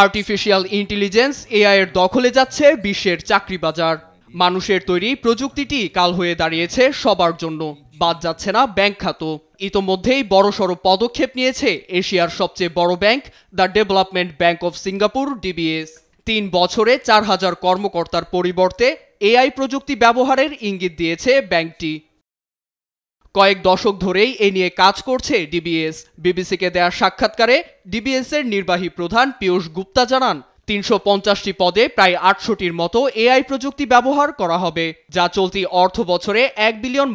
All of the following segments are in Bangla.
আর্টিফিশিয়াল ইন্টেলিজেন্স এআই এর দখলে যাচ্ছে বিশ্বের চাকরি বাজার। মানুষের তৈরি প্রযুক্তিটি কাল হয়ে দাঁড়িয়েছে সবার জন্য, বাদ যাচ্ছে না ব্যাংক খাত। ইতোমধ্যেই বড়সড় পদক্ষেপ নিয়েছে এশিয়ার সবচেয়ে বড় bank the development bank of Singapore DBS. ৩ বছরে ৪,০০০ কর্মকর্তার পরিবর্তে এআই প্রযুক্তি ব্যবহারের ইঙ্গিত দিয়েছে ব্যাংকটি। কয়েক দশক ধরেই এ নিয়ে কাজ করছে ডিবিএস। বিবিসিকে দেয়া সাক্ষাৎকারে ডিবিএস এর নির্বাহী প্রধান পীয়ূষ গুপ্তা জানান, ৩৫০টি পদে প্রায় ৮০০টির মতো এআই প্রযুক্তি ব্যবহার করা হবে, যা চলতি অর্থ বছরে $১ বিলিয়ন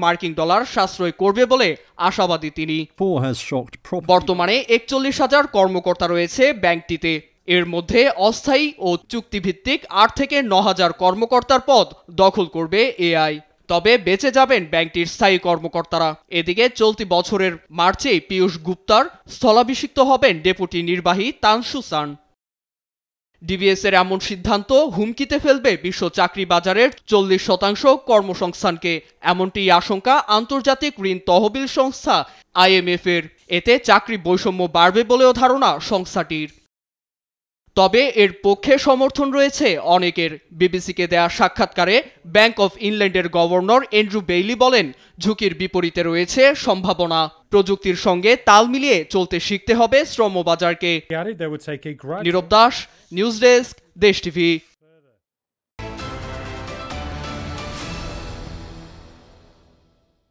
সাশ্রয় করবে বলে আশাবাদী তিনি। বর্তমানে ৪১,০০০ কর্মকর্তা রয়েছে ব্যাংকটিতে। এর মধ্যে অস্থায়ী ও চুক্তিভিত্তিক ৮ থেকে ৯,০০০ কর্মকর্তার পদ দখল করবে এআই। তবে বেঁচে যাবেন ব্যাংকটির স্থায়ী কর্মকর্তারা। এদিকে চলতি বছরের মার্চেই পীয়ূষ গুপ্তার স্থলাভিষিক্ত হবেন ডেপুটি নির্বাহী তানসু সান। ডিবিএস এর এমন সিদ্ধান্ত হুমকিতে ফেলবে বিশ্ব চাকরি বাজারের ৪০% কর্মসংস্থানকে, এমনটি আশঙ্কা আন্তর্জাতিক ঋণ তহবিল সংস্থা IMF এর। এতে চাকরি বৈষম্য বাড়বে বলেও ধারণা সংস্থাটির। তবে এর পক্ষে সমর্থন রয়েছে অনেকের। বিবিসিকে দেয়া সাক্ষাৎকারে ব্যাংক অফ ইংল্যান্ডের গভর্নর অ্যান্ড্রু বেইলি বলেন, ঝুঁকির বিপরীতে রয়েছে সম্ভাবনা। প্রযুক্তির সঙ্গে তাল মিলিয়ে চলতে শিখতে হবে শ্রমবাজারকে। নীরব দাস, নিউজ ডেস্ক, দেশ টিভি।